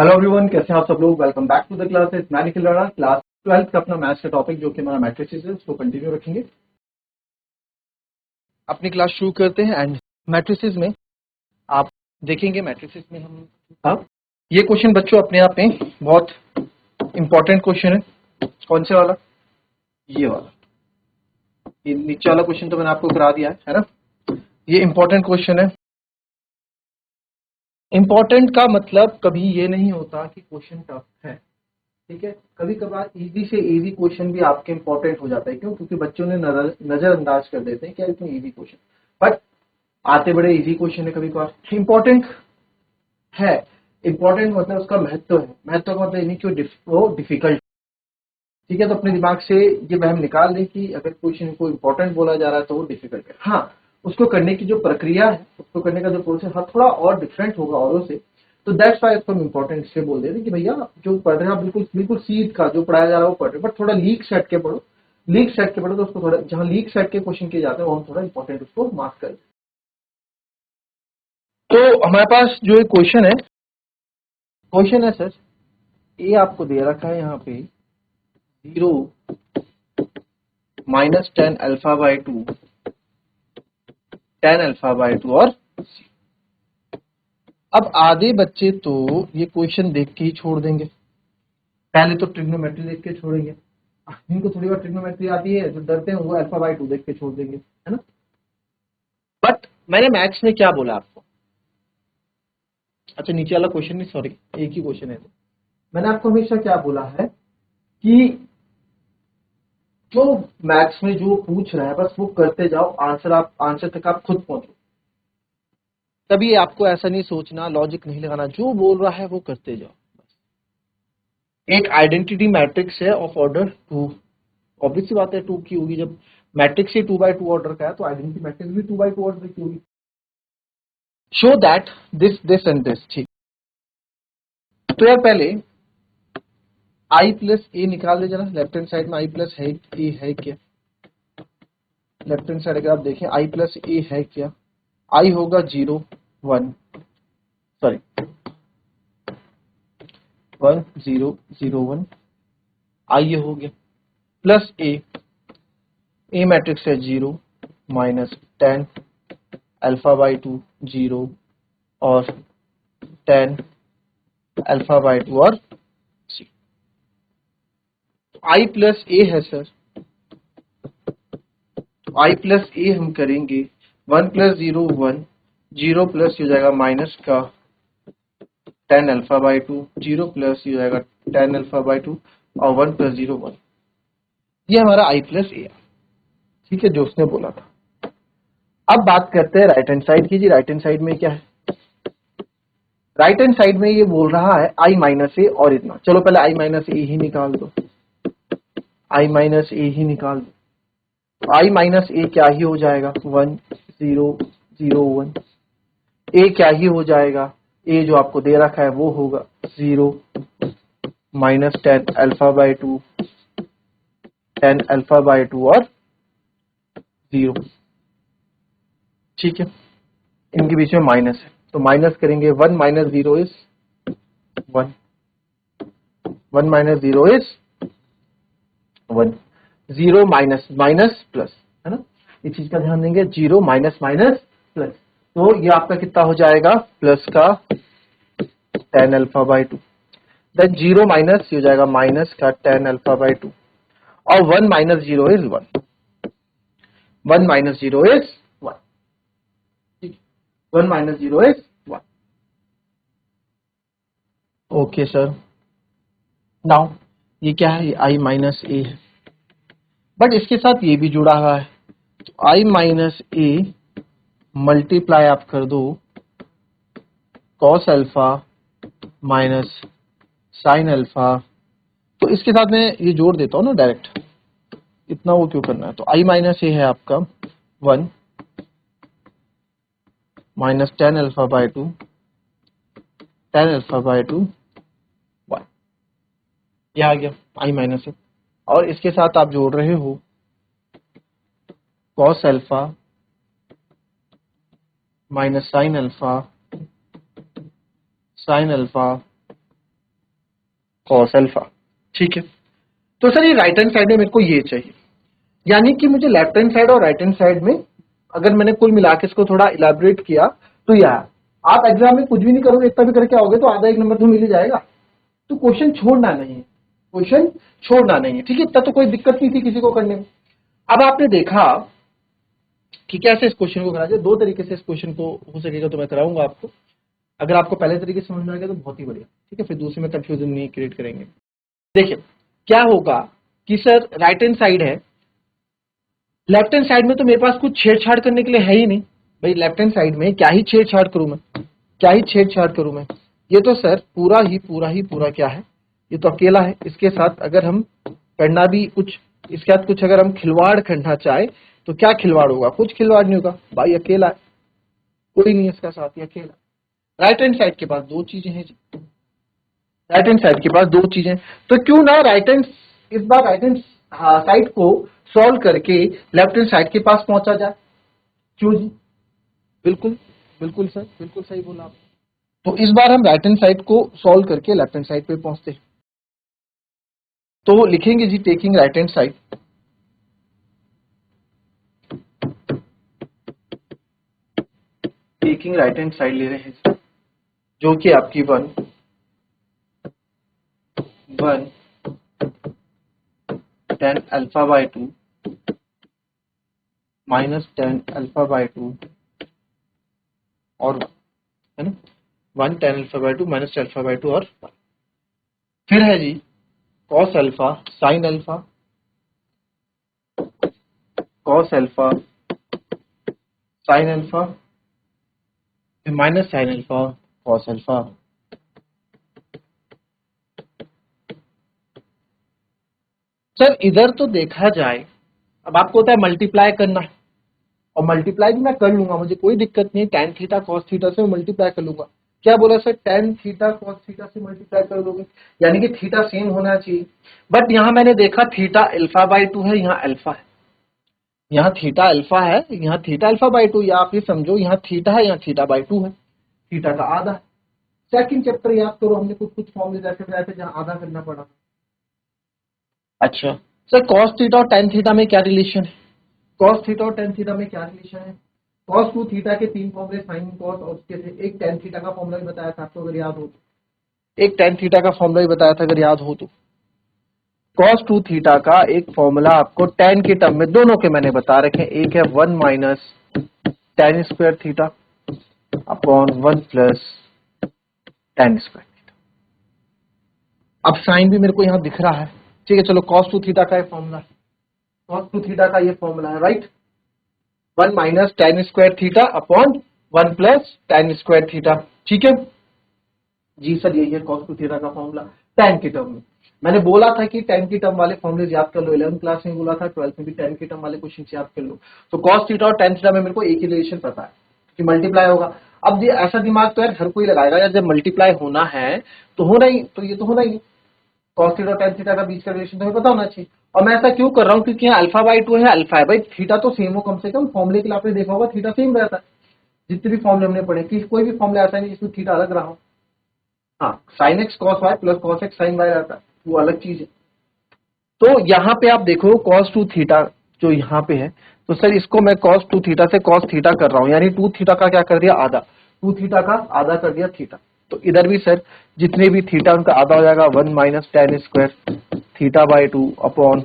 Hello everyone, कैसे हैं आप सब लोग। Welcome back to the classes. मैं निखिल राणा, क्लास 12th का अपना मैथ्स का टॉपिक जो कि हमारा मैट्रिसेस है उसको कंटिन्यू रखेंगे। अपनी क्लास शुरू करते हैं। एंड मैट्रिसेस में आप देखेंगे, मैट्रिसेस में हम अब ये क्वेश्चन बच्चों अपने आप में बहुत इंपॉर्टेंट क्वेश्चन है। कौन से वाला? ये वाला। ये नीचे वाला क्वेश्चन तो मैंने आपको करा दिया है ना। ये इंपॉर्टेंट क्वेश्चन है। इंपॉर्टेंट का मतलब कभी ये नहीं होता कि क्वेश्चन टफ है, ठीक है। कभी कभार इजी से इजी क्वेश्चन भी आपके इंपॉर्टेंट हो जाता है। क्यों? क्योंकि बच्चों ने नजरअंदाज कर देते हैं क्या इतने इजी क्वेश्चन, बट आते बड़े इजी क्वेश्चन है। कभी कभार इंपॉर्टेंट है। इंपॉर्टेंट मतलब उसका महत्व है। महत्व का मतलब ये नहीं कि वो डिफिकल्ट, ठीक है। तो अपने दिमाग से ये वहम निकाल दें कि अगर क्वेश्चन को इंपॉर्टेंट बोला जा रहा है तो वो डिफिकल्ट है। हाँ, उसको करने की जो प्रक्रिया है, उसको करने का जो प्रोसेस है थोड़ा और डिफरेंट होगा औरों से। तो दैट्स वाई इसको हम इंपॉर्टेंट इसलिए बोल दे रहे कि भैया जो पढ़ रहे हैं आप बिल्कुल बिल्कुल सीध का जो पढ़ाया जा रहा है वो पढ़ रहे हैं, बट थोड़ा लीक सेट के पढ़ो। लीक सेट के पढ़ो तो उसको थोड़ा, जहां लीक सेट के क्वेश्चन किए जाते हैं वो हम थोड़ा इंपॉर्टेंट उसको मार्क करें। तो हमारे पास जो एक क्वेश्चन है सर, ये आपको दे रखा है यहाँ पे 0 -10 अल्फा बाई 2, 10 अल्फा बाई 2 और c। अब आधे बच्चे तो ये क्वेश्चन देख के ही छोड़ देंगे। पहले तो ट्रिग्नोमेट्री देख के छोड़ेंगे। जिनको थोड़ी बार ट्रिग्नोमेट्री आती है, जो डरते हैं, वो अल्फा बाई 2 देख के छोड़ देंगे, है ना। बट मैंने मैथ्स में क्या बोला आपको? अच्छा, नीचे वाला क्वेश्चन नहीं, सॉरी, एक ही क्वेश्चन है। तो मैंने आपको हमेशा क्या बोला है कि जो मैथ्स में जो पूछ रहा है बस वो करते जाओ, आंसर तक आप खुद पहुंचो। तभी आपको ऐसा नहीं सोचना, लॉजिक नहीं लगाना, जो बोल रहा है वो करते जाओ। एक आइडेंटिटी मैट्रिक्स है ऑफ ऑर्डर 2। ऑब्वियस सी बात है 2 की होगी। जब मैट्रिक्स ही 2x2 ऑर्डर का है तो आइडेंटिटी मैट्रिक्स भी 2x2 ऑर्डर की होगी। Show that this and this, ठीक। तो यार पहले i प्लस ए निकाल दे जरा। लेफ्ट हैंड साइड में i प्लस ए है क्या? लेफ्ट हैंड साइड अगर आप देखें i प्लस ए है क्या? i होगा 0 1, सॉरी 1 0 0 1, i ये हो गया प्लस ए मैट्रिक्स है 0 -10 अल्फा बाई 2 0 और 10 अल्फा बाई 2 और c। तो i प्लस ए है सर, तो i प्लस ए हम करेंगे 1 प्लस 0 1, 0 प्लस हो जाएगा माइनस का 10 अल्फा बाई 2, 0 प्लस हो जाएगा 10 अल्फा बाई 2 और 1 प्लस 0 1। ये हमारा i प्लस ए, ठीक है, जो उसने बोला था। अब बात करते हैं राइट हैंड साइड की। जी राइट हैंड साइड में क्या है? राइट हैंड साइड में ये बोल रहा है i माइनस ए और इतना। चलो पहले i माइनस ए ही निकाल दो, i माइनस ए ही निकाल दो। i माइनस ए क्या ही हो जाएगा? 1 0 0 1। ए क्या ही हो जाएगा? ए जो आपको दे रखा है वो होगा 0 -10 अल्फा बाई 2, 10 अल्फा बाई 2 और 0, ठीक है। इनके बीच में माइनस है तो माइनस करेंगे। 1 minus 0 is 1, 1 minus 0 is 1, 0 minus minus plus, है ना। इस चीज का ध्यान देंगे, 0 माइनस माइनस प्लस। तो ये आपका कितना हो जाएगा? प्लस का 10 अल्फा बाई 2, देन 0 माइनस हो जाएगा माइनस का 10 अल्फा बाई 2 और 1 minus 0 is 1, 1 minus 0 is 1, 1 minus 0 is 1। Okay sir, now ये क्या है? i माइनस ए है, बट इसके साथ ये भी जुड़ा हुआ है। तो i माइनस ए मल्टीप्लाई आप कर दो cos alpha minus sine alpha. तो इसके साथ मैं ये जोड़ देता हूँ ना डायरेक्ट, इतना वो क्यों करना है। तो i माइनस ए है आपका 1 minus 10 alpha by 2, 10 alpha by 2 1। ये आ गया i माइनस ए। और इसके साथ आप जोड़ रहे हो cos alpha minus sine alpha, sine alpha cos alpha. ठीक है, तो सर ये राइट हैंड साइड में मेरे को ये चाहिए, यानी कि मुझे लेफ्ट हैंड साइड और राइट हैंड साइड में अगर मैंने कुल मिला के इसको थोड़ा इलाबोरेट किया तो यार आप एग्जाम में कुछ भी नहीं करोगे, इतना भी करके आओगे तो आधा एक नंबर तो मिल ही जाएगा। तो क्वेश्चन छोड़ना नहीं है, क्वेश्चन छोड़ना नहीं है। ठीक है, इतना तो कोई दिक्कत नहीं थी किसी को करने में। अब आपने देखा कि कैसे इस क्वेश्चन को करा जाए, दो तरीके से इस क्वेश्चन को हो सकेगा तो मैं कराऊंगा आपको। अगर आपको पहले तरीके से समझ में आ गया तो बहुत ही बढ़िया। ठीक है, फिर दूसरे में कंफ्यूजन नहीं क्रिएट करेंगे। देखिए क्या होगा कि सर राइट हैंड साइड है, लेफ्ट हैंड साइड में तो मेरे पास कुछ छेड़छाड़ करने के लिए है ही नहीं भाई। लेफ्ट हैंड साइड में क्या ही छेड़छाड़ करूं मैं, क्या ही छेड़छाड़ करूं मैं। ये तो सर पूरा क्या है, ये तो अकेला है। इसके साथ अगर हम करना भी कुछ, इसके साथ कुछ अगर हम खिलवाड़ करना चाहे तो क्या खिलवाड़ होगा, कुछ खिलवाड़ नहीं होगा भाई, अकेला है, कोई नहीं इसका साथ, ही अकेला। राइट हैंड साइड के पास दो चीजें हैं जी, राइट हैंड साइड के पास दो चीजें, तो क्यों ना राइट हैंड, इस बार राइट हैंड साइड को सॉल्व करके लेफ्ट हैंड साइड के पास पहुंचा जाए। क्यों जी, बिल्कुल बिल्कुल सर, बिल्कुल सही बोला आप। तो इस बार हम राइट हैंड साइड को सॉल्व करके लेफ्ट हैंड साइड पे पहुंचते हैं। तो लिखेंगे जी taking right hand side, taking right hand side ले रहे हैं जो कि आपकी one ten alpha by two minus ten alpha by two और है ना, one ten alpha by two minus alpha by two और फिर है जी cos alpha sine alpha, cos alpha sine alpha फिर minus sign alpha cos alpha. Sir इधर तो देखा जाए, अब आपको होता है मल्टीप्लाई करना है, और मल्टीप्लाई भी मैं कर लूंगा, मुझे कोई दिक्कत नहीं, टेन थीटा कॉस थीटा से मल्टीप्लाई कर लूंगा। क्या बोला sir, tan theta cos theta से मल्टीप्लाई कर दोगे, यानी कि थीटा सेम होना चाहिए। बट यहां मैंने देखा थीटा अल्फा बाय टू है, यहाँ अल्फा है, यहाँ थीटा अल्फा है, यहाँ थीटा अल्फा बाय टू, या आप ये समझो यहाँ थीटा है, यहाँ थीटा बाय टू है, थीटा का आधा है। सेकंड चैप्टर याद करो, हमने कुछ फॉर्मूले ऐसे बनाए थे जहां आधा करना पड़ा। अच्छा सर, कॉस थीटा और टेन थीटा में क्या रिलेशन है, कॉस थीटा और टेन थीटा में क्या रिलेशन है। कॉस टू थीटा के तीन फॉर्मूले, साइन कॉस, और उसके थे एक टेन थीटा का फॉर्मूला भी बताया था आपको अगर याद हो तो, एक टेन थीटा का फॉर्मूला भी बताया था अगर याद हो तो। कॉस टू थीटा का एक फॉर्मूला आपको टेन के टर्म में दोनों के मैंने बता रखे, एक है one minus ten square theta upon one plus ten square theta. अब साइन भी मेरे को यहां दिख रहा है, ठीक है, चलो कॉस टू थीटा का ये फॉर्मूला है, कॉस टू थीटा का ये फॉर्मूला है, right, one minus ten square theta upon one plus ten square theta. ठीक है जी सर, यही है कॉस टू थीटा का फॉर्मूला टेन के टर्म में। मैंने बोला था कि टेन की टर्म वाले फॉर्मूले याद कर लो, 11th क्लास में बोला था, 12th में भी टेन की टर्म वाले क्वेश्चन याद कर लो। तो कॉस थीटा और टेन थीटा में मेरे को एक ही रिलेशन पता है कि मल्टीप्लाई होगा। अब ये ऐसा दिमाग तो यार हर कोई लगाएगा यार, जब मल्टीप्लाई होना है तो होना ही, तो ये तो होना ही, कॉस थीटा और टेन थीटा का बीच का रिलेशन तो हमें पता होना चाहिए। और मैं ऐसा क्यों कर रहा हूँ, क्योंकि यहाँ अल्फा बाई टू है, अल्फा है भाई, थीटा तो सेम हो कम से कम, फॉर्मूले के लिए आपने देखा होगा थीटा सेम रहता है, जितने भी फॉर्मूले हमने पढ़े कि कोई भी फॉर्मूला ऐसा नहीं जिसमें थीटा अलग रहा हो। हाँ, sine x cos y plus cos x sine y रहता है, वो अलग चीज है। तो यहाँ पे आप देखो कॉस टू थीटा जो यहाँ पे है, तो सर इसको मैं कॉस टू थीटा से कॉस थीटा कर रहा हूँ, यानी टू थीटा का क्या कर दिया आधा, टू थीटा का आधा कर दिया थीटा। तो इधर भी सर जितने भी थीटा उनका आधा हो जाएगा, one minus ten square theta by two upon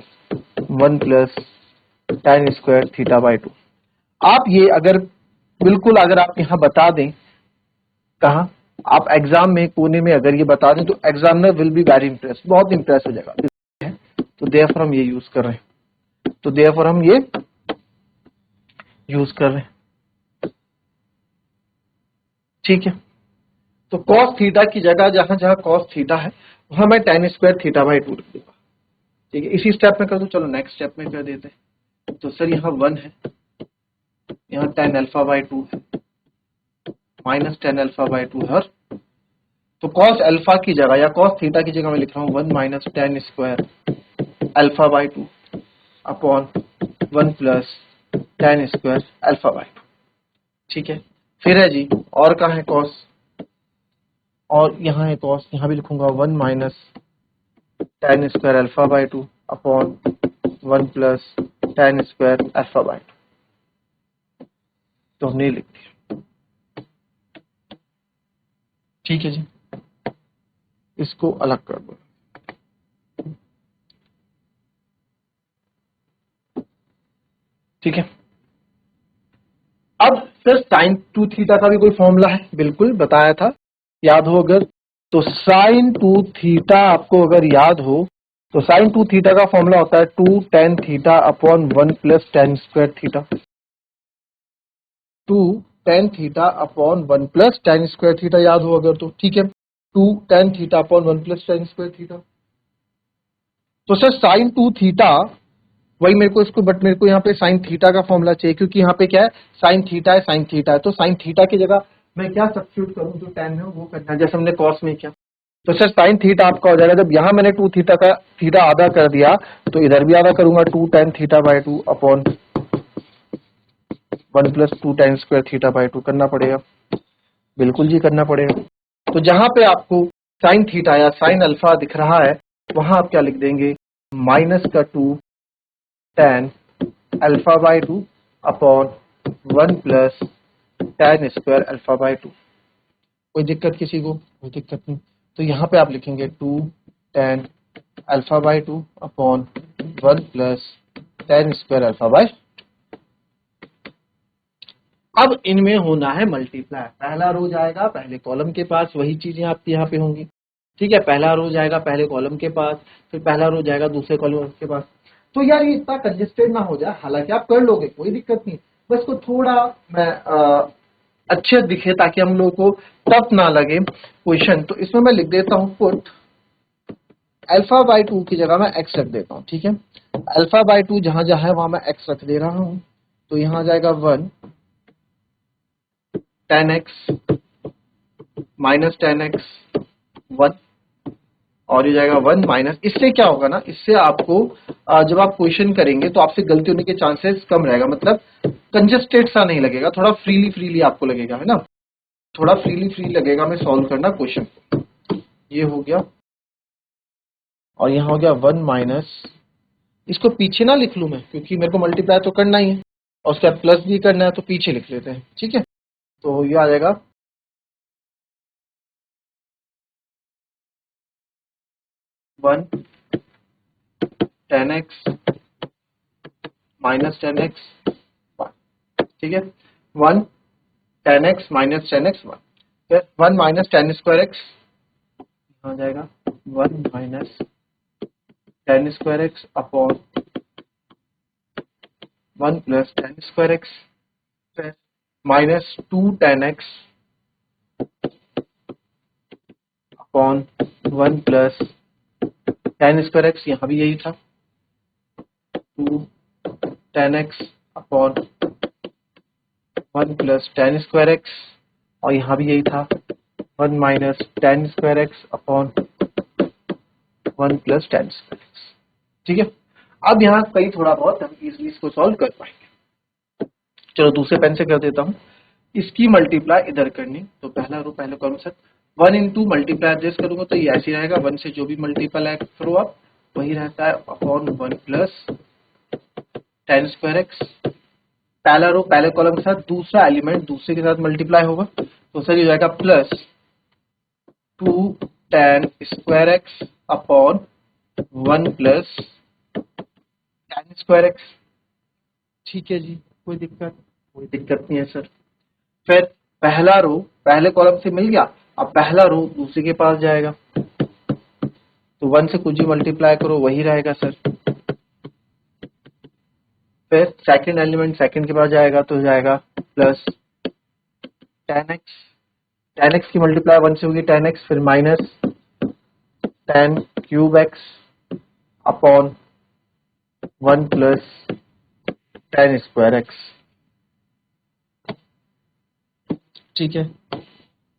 one plus ten square theta by two. आप ये अगर बिल्कुल अगर आप यहाँ बता दें, कहा आप एग्जाम में कोने में अगर ये बता दें तो examiner will be very Impress, बहुत इंप्रेस हो जाएगा। तो देयरफॉर हम ये यूज कर रहे हैं, तो देयरफॉर हम ये यूज कर रहे हैं। ठीक है, तो कॉस थीटा की जगह जहां जहां कॉस थीटा है वहां मैं ten square theta by two रख दूंगा। ठीक है, इसी स्टेप में कर दूं, चलो नेक्स्ट स्टेप में कर देते हैं। तो सर यहाँ वन है, यहाँ टेन अल्फा बाई टू है, minus ten alpha by two है, तो कॉस अल्फा की जगह या कॉस थीटा की जगह मैं लिख रहा हूँ one minus ten square alpha by two upon one plus ten square alpha by two. ठीक है, फिर है जी और कहाँ है कॉस, और यहाँ है कॉस, यहाँ भी लिखूंगा one minus tan square alpha by 2 upon 1 plus tan square alpha by 2। तो हमने लिख दिया। ठीक है जी, इसको अलग कर दो। ठीक है, अब सर साइन 2 थीटा का भी कोई फॉर्मूला है? बिल्कुल बताया था, याद हो अगर तो। साइन 2 थीटा आपको अगर याद हो तो साइन 2 थीटा का फॉर्मूला होता है 2 tan theta upon 1 plus tan square theta. 2 tan theta upon 1 plus tan square theta, याद हो अगर तो। ठीक है, 2 tan theta upon 1 plus tan square theta. तो सर साइन 2 थीटा वही मेरे को इसको, बट मेरे को यहाँ पे साइन थीटा का फॉर्मूला चाहिए, क्योंकि यहाँ पे क्या है, साइन थीटा है, साइन थीटा है। तो साइन थीटा की जगह मैं क्या सब्स्टिट्यूट करूं, जो tan है वो करना है, जैसे हमने कॉस में किया। तो सर साइन थीटा आपका हो जाएगा, जब यहाँ मैंने 2 थीटा का थीटा आधा कर दिया तो इधर भी आधा करूंगा, 2 tan theta by 2 upon 1 plus 2 tan square theta by 2 करना पड़ेगा। बिल्कुल जी करना पड़ेगा। तो जहां पे आपको साइन थीटा या साइन अल्फा दिख रहा है वहां आप क्या लिख देंगे, माइनस का 2 tan alpha by 2 upon 1 plus tan square alpha by 2। कोई दिक्कत किसी को? कोई दिक्कत नहीं। तो यहाँ पे आप लिखेंगे 2 tan alpha by 2 upon 1 plus tan square alpha by. अब इनमें होना है मल्टीप्लाई। पहला रो जाएगा पहले कॉलम के पास, वही चीजें आपकी यहाँ पे होंगी। ठीक है, पहला रो जाएगा पहले कॉलम के पास, फिर पहला रो जाएगा दूसरे कॉलम के पास। तो यार ये इतना कंजेस्टेड ना हो जाए, हालांकि आप कर लोगे, कोई दिक्कत नहीं। बस को थोड़ा मैं अच्छे दिखे ताकि हम लोग को टफ ना लगे क्वेश्चन। तो इसमें मैं लिख देता हूँ पुट अल्फा बाई 2 की जगह मैं एक्स रख देता हूँ। ठीक है, अल्फा बाई 2 जहां जहां है वहां मैं एक्स रख दे रहा हूँ। तो यहाँ आ जाएगा 1 tan x minus tan x 1, और ये जाएगा 1 माइनस। इससे क्या होगा ना, इससे आपको जब आप क्वेश्चन करेंगे तो आपसे गलती होने के चांसेस कम रहेगा, मतलब कंजस्टेड सा नहीं लगेगा, थोड़ा फ्रीली फ्रीली आपको लगेगा, है ना, थोड़ा फ्रीली फ्री लगेगा में सॉल्व करना क्वेश्चन। ये हो गया, और यहाँ हो गया 1 माइनस। इसको पीछे ना लिख लूं मैं, क्योंकि मेरे को मल्टीप्लाई तो करना ही है और उसके बाद प्लस भी करना है, तो पीछे लिख लेते हैं। ठीक है, तो ये आ जाएगा 1 tan x minus tan x 1। ठीक है, 1 tan x minus tan x 1, फिर 1 माइनस tan स्क्वायर x आ जाएगा 1 minus tan square x upon 1 plus tan square x, फिर minus 2 tan x upon 1 plus tan square x, यहाँ भी यही था 2 tan x upon 1 plus tan square x, और यहाँ भी यही था 1 minus tan square x upon 1 plus tan square x। ठीक है, अब यहाँ कहीं थोड़ा बहुत हम इजीली इसको सॉल्व कर पाएंगे। चलो दूसरे पेन से कर देता हूँ। इसकी मल्टीप्लाई इधर करनी, तो पहला रो पहले कॉलम से 1 इंटू मल्टीप्लाई एडजस्ट करूंगा तो ये ऐसे रहेगा, 1 से जो भी मल्टीप्लाई करो आप वही रहता है upon 1 plus tan square x. पहला रो पहले कॉलम के साथ, दूसरा एलिमेंट दूसरे के साथ मल्टीप्लाई होगा, तो सर ये जाएगा plus 2 tan square x upon 1 plus tan square x. ठीक है जी, कोई दिक्कत? कोई दिक्कत नहीं है सर। फिर पहला रो पहले कॉलम से मिल गया, अब पहला रो दूसरे के पास जाएगा, तो 1 से कुछ भी मल्टीप्लाई करो वही रहेगा सर। फिर सेकंड एलिमेंट सेकंड के पास जाएगा तो जाएगा प्लस tan x की मल्टीप्लाई 1 से होगी tan x, फिर minus tan cube x upon 1 plus tan square x। ठीक है,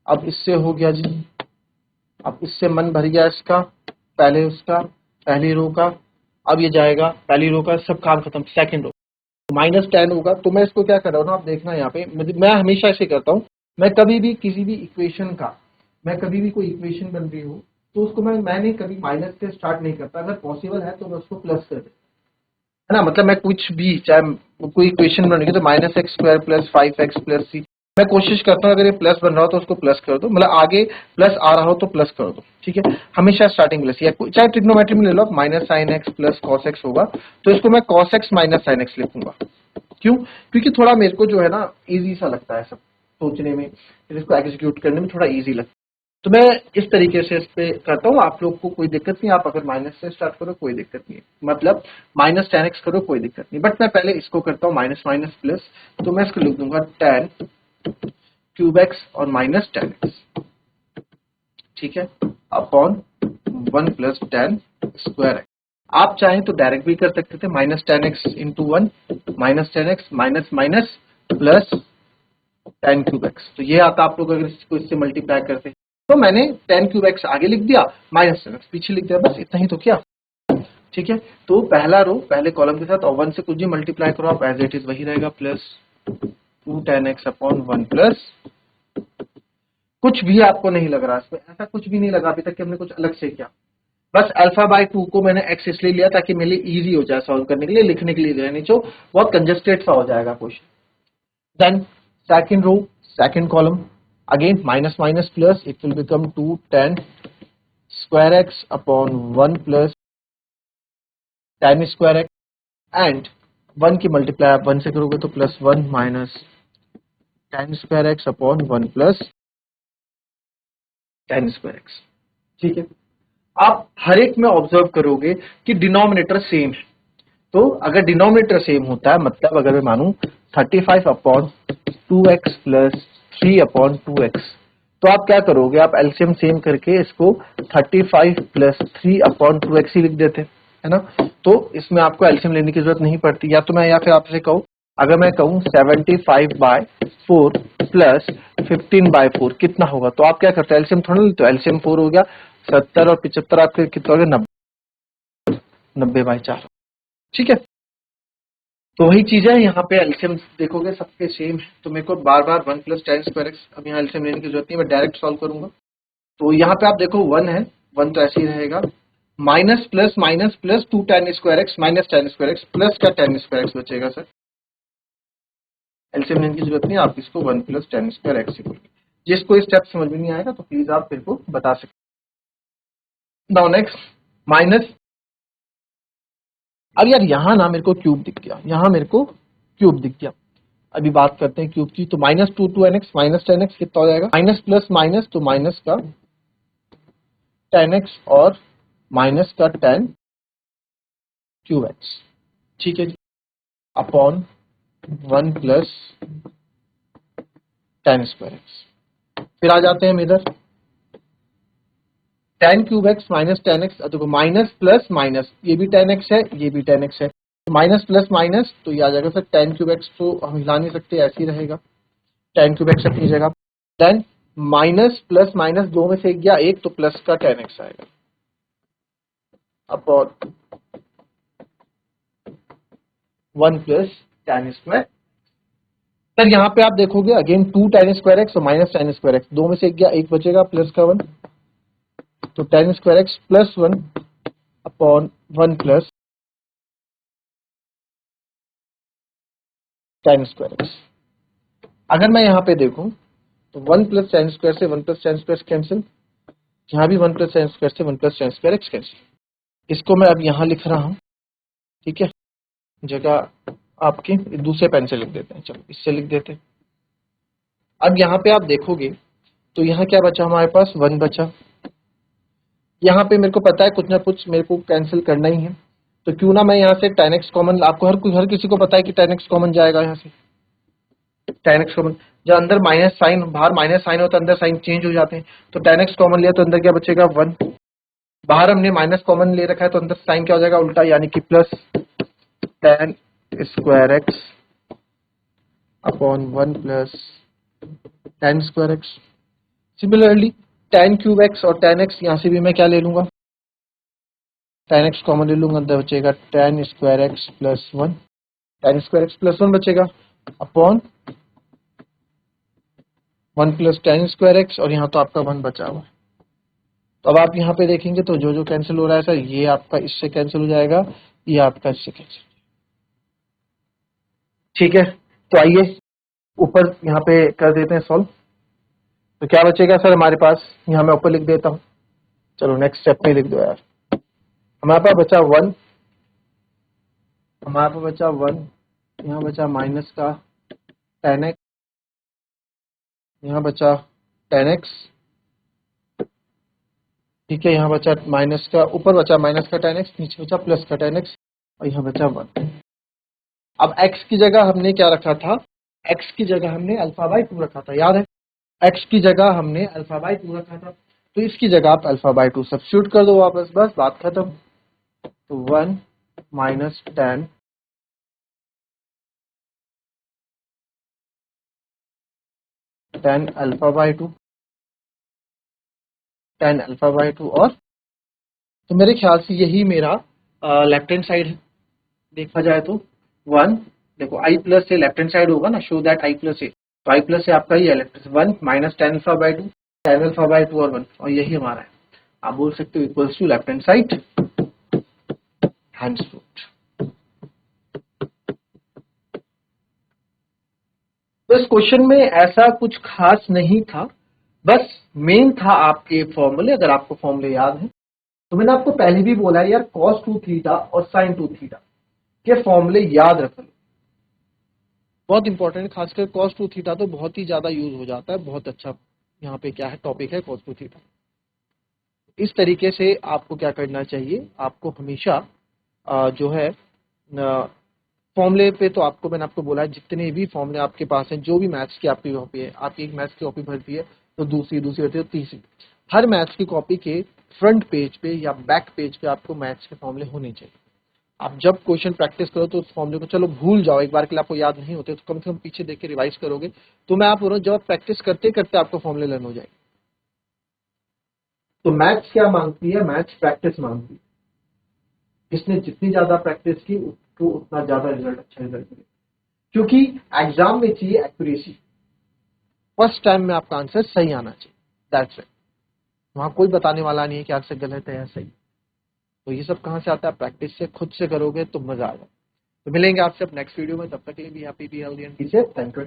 अब इससे हो गया जी, अब इससे मन भर गया इसका, पहले उसका पहली रो का। अब ये जाएगा पहली रो का, सब काम खत्म। सेकंड रो माइनस 10 होगा, तो मैं इसको क्या कर रहा हूँ ना, आप देखना यहाँ पे, मैं हमेशा ऐसे करता हूँ। मैं कभी भी किसी भी इक्वेशन का, मैं कभी भी कोई इक्वेशन बन रही हो तो उसको मैंने कभी माइनस से स्टार्ट नहीं करता, अगर पॉसिबल है तो मैं उसको प्लस कर देता, है ना। मतलब मैं कुछ भी, चाहे कोई इक्वेशन बनेगी तो minus x square plus 5x plus c, मैं कोशिश करता हूँ अगर ये प्लस बन रहा हो तो उसको प्लस कर दो, मतलब आगे प्लस आ रहा हो तो प्लस कर दो, ठीक है। हमेशा स्टार्टिंग प्लस, या चाहे ट्रिग्नोमेट्री में ले लो आप, minus sine x plus cos x होगा, तो इसको मैं cos x minus sine x लिखूंगा। क्यों? क्योंकि थोड़ा मेरे को जो है ना इजी सा लगता है सब सोचने में, फिर इसको एग्जीक्यूट करने में थोड़ा इजी लगता है, तो मैं इस तरीके से इस पे करता हूँ। आप लोग को कोई दिक्कत नहीं, आप अगर माइनस से स्टार्ट करो कोई दिक्कत नहीं है, मतलब माइनस टेन एक्स करो कोई दिक्कत नहीं, बट मैं पहले इसको करता हूँ माइनस माइनस प्लस, तो मैं इसको लिख दूंगा टेन क्यूब एक्स और माइनस टेन एक्स, ठीक है, upon 1 plus ten square x. आप चाहें तो डायरेक्ट भी कर सकते थे, minus ten x into one minus ten x minus minus plus ten cube x, तो ये आता आप लोग अगर इसको इससे मल्टीप्लाई करते, तो मैंने टेन क्यूब एक्स आगे लिख दिया, माइनस टेन एक्स पीछे लिख दिया, बस इतना ही तो क्या, ठीक है। तो पहला रो पहले कॉलम के साथ और 1 से कुछ भी मल्टीप्लाई करो आप, एज इट इज वही रहेगा, plus 2 ten x upon 1 plus, कुछ भी आपको नहीं लग रहा इसमें, ऐसा कुछ भी नहीं लगा अभी तक कि हमने कुछ अलग से किया, बस अल्फा बाय 2 को मैंने एक्स इसलिए लिया ताकि मेरे लिए इजी हो जाए सॉल्व करने के लिए, लिखने के लिए नहीं तो बहुत कंजेस्टेड सा हो जाएगा question. Then second row second column, again minus minus plus, it will become 2 10 square x upon 1 plus 10 square x, and 1 की मल्टीप्लाई आप 1 से करोगे तो plus 1 minus 10 square x upon 1 plus 10 square x, ठीक है। आप हर एक में ऑब्जर्व करोगे कि डिनोमिनेटर सेम है, तो अगर डिनोमिनेटर सेम होता है, मतलब अगर मैं मानूं 35 upon 2x plus 3 upon 2x, तो आप क्या करोगे, आप एलसीएम सेम करके इसको 35 प्लस 3 अपॉन 2x ही लिख देते, है ना। तो इसमें आपको एलसीएम लेने की जरूरत नहीं पड़ती, या तो मैं या फिर आपसे कहूं, अगर मैं कहूं 75/4 प्लस 15/4 कितना होगा, तो आप क्या करते हो, एलसीएम थोड़ा लेते हो, एलसीएम 4 हो गया, 70 और 75 आपके कितना हो गया, 90/4, ठीक है। तो वही चीज है, यहाँ पे एलसीएम देखोगे सबके सेम है, तो मेरे को बार बार 1 प्लस 10 स्क्वायर एक्स अब यहाँ एलसीएम लेने की जरूरत नहीं, मैं डायरेक्ट सॉल्व करूंगा। तो यहाँ पे आप देखो 1 है, 1 तो ऐसे ही रहेगा, minus plus minus plus 2 10 square x minus 10 square x plus का 10 स्क्वायर एक्स बचेगा सर, एलसीएम लेने की जरूरत नहीं, आप इसको 1 प्लस 10 स्क्वायर एक्स ही बोलिए। जिसको स्टेप समझ में नहीं आएगा तो प्लीज आप मेरे को बता सकते। नाउ नेक्स्ट माइनस, अब यार यहाँ ना मेरे को क्यूब दिख गया, यहाँ मेरे को क्यूब दिख गया, अभी बात करते हैं क्यूब की, तो minus 2 2 N x minus 10x कितना हो जाएगा, माइनस प्लस माइनस तो माइनस का 10x और माइनस का 10 क्यूब एक्स, ठीक है जी, अपॉन 1 प्लस 10 स्क्वायर एक्स। फिर आ जाते हैं हम इधर, 10 क्यूब एक्स माइनस 10x, देखो माइनस प्लस माइनस, ये भी 10x है ये भी 10x है, माइनस प्लस माइनस तो ये आ जाएगा सर 10 क्यूब एक्स, तो हम हिला नहीं सकते, ऐसे ही रहेगा 10 क्यूब एक्स अपनी जगह। देन माइनस प्लस माइनस दो में से एक गया एक, तो प्लस का 10x आएगा अपॉन 1 प्लस 10 स्क्वायर। सर यहाँ पे आप देखोगे अगेन 2 10 स्क्वायर एक्स और माइनस 10 स्क्वायर एक्स, दो में से एक गया एक बचेगा, प्लस का 1, तो 10 square x plus 1 upon 1 plus 10 square x. अगर मैं यहाँ पे देखूं तो 1 प्लस 10 स्क्वायर से 1 प्लस 10 स्क्वायर कैंसिल, यहाँ भी 1 प्लस 10 स्क्वायर से 1 प्लस 10 स्क्वायर एक्स कैंसिल। इसको मैं अब यहाँ लिख रहा हूँ, ठीक है, जगह आपकी दूसरे पेन से लिख देते हैं, चलो इससे लिख देते हैं। अब यहाँ पे आप देखोगे तो यहाँ क्या बचा हमारे पास, 1 बचा, यहाँ पे मेरे को पता है कुछ ना कुछ मेरे को कैंसिल करना ही है, तो क्यों ना मैं यहाँ से 10x कॉमन, आपको हर किसी को पता है कि 10x कॉमन जाएगा, यहाँ से 10x कॉमन, जब अंदर माइनस साइन, बाहर माइनस साइन होता है अंदर साइन चेंज हो जाते हैं, तो 10x कॉमन लिया तो अंदर क्या बचेगा 1, बाहर हमने माइनस कॉमन ले रखा है तो अंदर साइन क्या हो जाएगा उल्टा, यानी कि plus 10 square x upon 1 plus 10 square x. Similarly 10 cube x और 10x यहाँ से भी मैं क्या ले लूंगा, 10x कॉमन ले लूंगा, अंदर बचेगा 10 square x plus 1, 10 square x plus 1 बचेगा अपॉन 1 प्लस 10 स्क्वायर एक्स, और यहाँ तो आपका 1 बचा हुआ है, तो अब आप यहाँ पे देखेंगे तो जो जो कैंसिल हो रहा है सर, ये आपका इससे कैंसिल हो जाएगा, ये आपका इससे कैंसिल। ठीक है, तो आइए ऊपर यहाँ पे कर देते हैं सॉल्व। तो क्या बचेगा सर हमारे पास, यहाँ मैं ऊपर लिख देता हूँ, चलो नेक्स्ट स्टेप में लिख दो यार। हमारे पास बचा 1, हमारे पास बचा 1, यहाँ बचा माइनस का 10x, यहाँ बचा 10x, ठीक है, यहाँ बचा माइनस का, ऊपर बचा माइनस का 10x, नीचे बचा प्लस का 10x, और यहाँ बचा 1। अब x की जगह हमने क्या रखा था, x की जगह हमने अल्फा बाई 2 रखा था, याद है, x की जगह हमने अल्फा बाई 2 रखा था, तो इसकी जगह आप अल्फा बाई 2 सब्स्टिट्यूट कर दो वापस, बस बात खत्म। तो 1 minus 10 alpha by 2, 10 alpha by 2, और तो मेरे ख्याल से यही मेरा लेफ्ट हैंड साइड है, देखा जाए तो 1, देखो आई प्लस से लेफ्ट हैंड साइड होगा ना, शो दैट आई प्लस ए, तो आई प्लस से आपका ही है left, 1 minus 10 alpha by 2, 10 alpha by 2 और 1, और यही हमारा है, आप बोल सकते हो equals to left hand side hands root. तो इस क्वेश्चन में ऐसा कुछ खास नहीं था, बस मेन था आपके फॉर्मूले, अगर आपको फॉर्मूले याद है तो मैंने आपको पहले भी बोला है यार, cos 2 थीटा और sin 2 थीटा के फॉर्मूले याद रख लो, बहुत इंपॉर्टेंट है, खासकर cos 2 थीटा तो बहुत ही ज्यादा यूज हो जाता है, बहुत अच्छा यहाँ पे क्या है टॉपिक है cos 2 थीटा। इस तरीके से आपको क्या करना चाहिए, आपको हमेशा जो है फॉर्मूले पे, तो आपको मैंने आपको बोला है जितने भी फॉर्मूले आपके पास हैं, जो भी मैथ्स की आपकी कॉपी है, आपकी एक मैथ्स की कॉपी भरती है तो दूसरी भरती है तो तीसरी, हर मैथ्स की कॉपी के फ्रंट पेज पे या बैक पेज पे आपको मैथ्स के फॉर्मूले होने चाहिए। आप जब क्वेश्चन प्रैक्टिस करो तो उस फॉर्मूले को चलो भूल जाओ, एक बार के लिए आपको याद नहीं होते तो कम से कम पीछे देख के रिवाइज करोगे, तो मैं आप बोल रहा हूँ जब आप प्रैक्टिस करते करते आपको फॉर्मूले लर्न हो जाएंगे। तो मैथ्स क्या मांगती है, मैथ्स प्रैक्टिस मांगती है, जिसने जितनी ज्यादा प्रैक्टिस की उसको उतना ज्यादा रिजल्ट, अच्छा रिजल्ट मिलेगा, क्योंकि एग्जाम में चाहिए एक्यूरेसी, फर्स्ट टाइम में आपका आंसर सही आना चाहिए, दैट्स इट, वहां कोई बताने वाला नहीं है कि आंसर गलत है या सही। तो ये सब कहाँ से आता है, प्रैक्टिस से, खुद से करोगे तो मजा आएगा। तो मिलेंगे आपसे अब नेक्स्ट वीडियो में, तब तक के लिए भी happy, be healthy and be safe, thank you.